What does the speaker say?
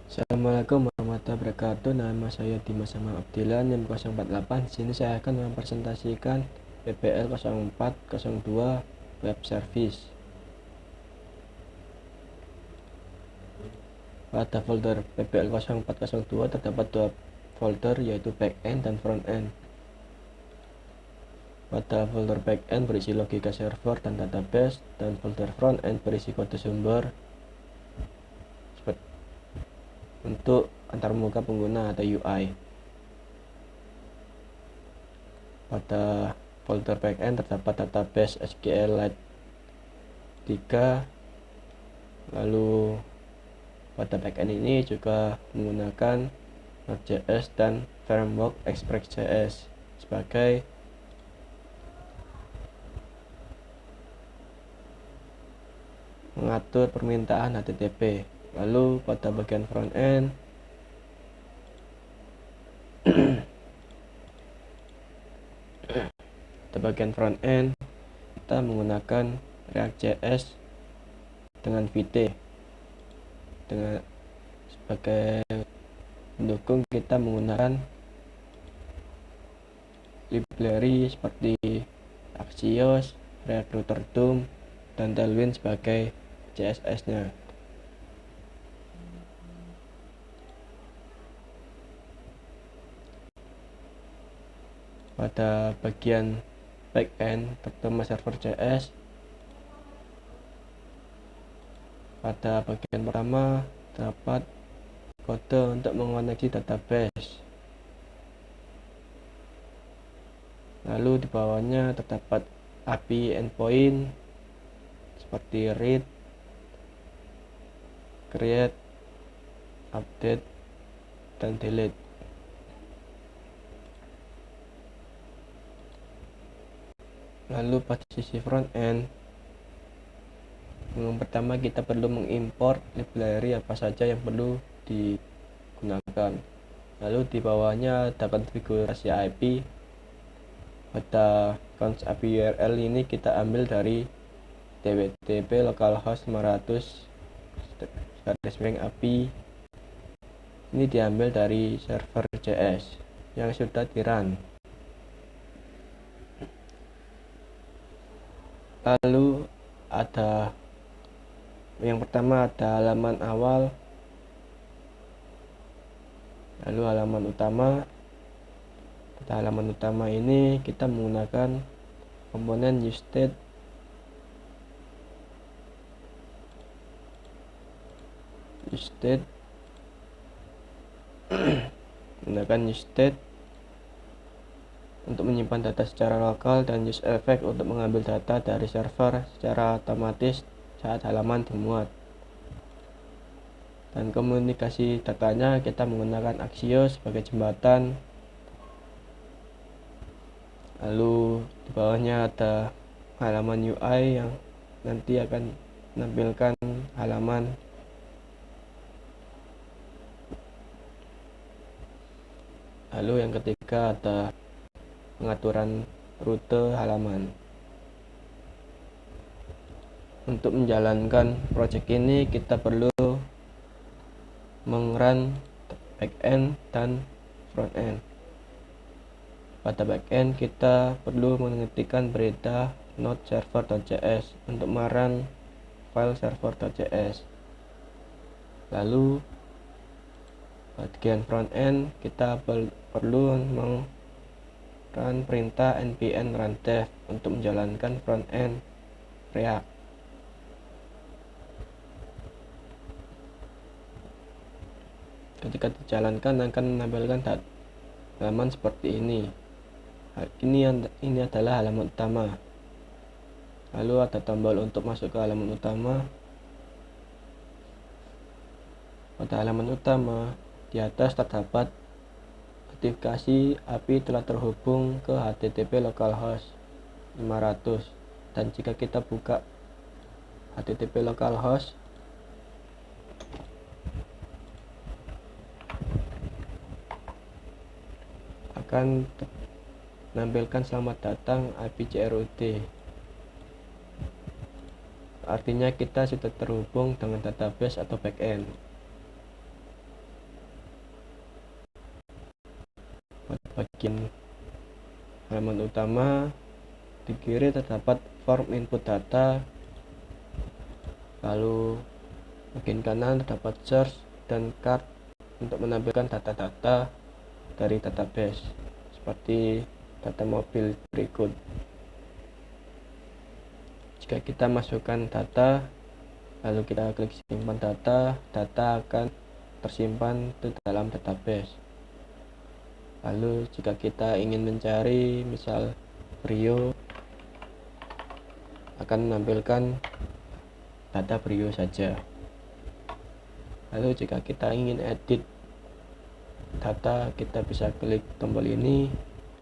Assalamualaikum warahmatullahi wabarakatuh. Nama saya Dimas Sama Abdilan NIM 048. Di sini saya akan mempresentasikan PPL 0402 Web Service. Pada folder PPL 0402 terdapat dua folder, yaitu backend dan frontend. Pada folder backend berisi logika server dan database, dan folder frontend berisi kode sumber untuk antarmuka pengguna atau UI. Pada folder backend terdapat database SQLite 3. Lalu pada backend ini juga menggunakan Node.js dan framework Express.js sebagai mengatur permintaan HTTP. Lalu pada bagian frontend kita menggunakan React.js dengan Vite. Sebagai pendukung kita menggunakan library seperti Axios, Recruiter DOM, dan Tailwind sebagai CSS-nya. Pada bagian backend terutama server JS, pada bagian pertama terdapat kode untuk mengoneksi database. Lalu di bawahnya terdapat API endpoint seperti read, create, update, dan delete. Lalu pada sisi front-end, yang pertama kita perlu mengimport library apa saja yang perlu digunakan. Lalu di bawahnya ada konfigurasi IP. Pada cons API URL ini kita ambil dari www localhost 500 API. Ini diambil dari server JS yang sudah di-run. Lalu ada yang pertama ada halaman awal, lalu halaman utama. Pada halaman utama ini kita menggunakan komponen useState, menggunakan useState untuk menyimpan data secara lokal, dan useEffect untuk mengambil data dari server secara otomatis saat halaman dimuat. Dan komunikasi datanya kita menggunakan Axios sebagai jembatan. Lalu di bawahnya ada halaman UI yang nanti akan menampilkan halaman. Lalu yang ketiga ada pengaturan rute halaman. Untuk menjalankan project ini kita perlu mengrun backend dan frontend. Pada backend kita perlu mengetikkan berita node server.js untuk merun file server.js. Lalu bagian frontend kita perlu run perintah npm run dev untuk menjalankan frontend React. Ketika dijalankan akan menampilkan halaman seperti ini. Ini adalah halaman utama. Lalu ada tombol untuk masuk ke halaman utama. Pada halaman utama di atas terdapat notifikasi API telah terhubung ke HTTP localhost 500, dan jika kita buka HTTP localhost akan menampilkan selamat datang API CRUD. Artinya kita sudah terhubung dengan database atau backend. bagian halaman utama, di kiri terdapat form input data, lalu bagian kanan terdapat search dan card untuk menampilkan data-data dari database seperti data mobil berikut. Jika kita masukkan data lalu kita klik simpan data, data akan tersimpan di dalam database. Lalu jika kita ingin mencari misal Brio, akan menampilkan data Brio saja. Lalu jika kita ingin edit data, kita bisa klik tombol ini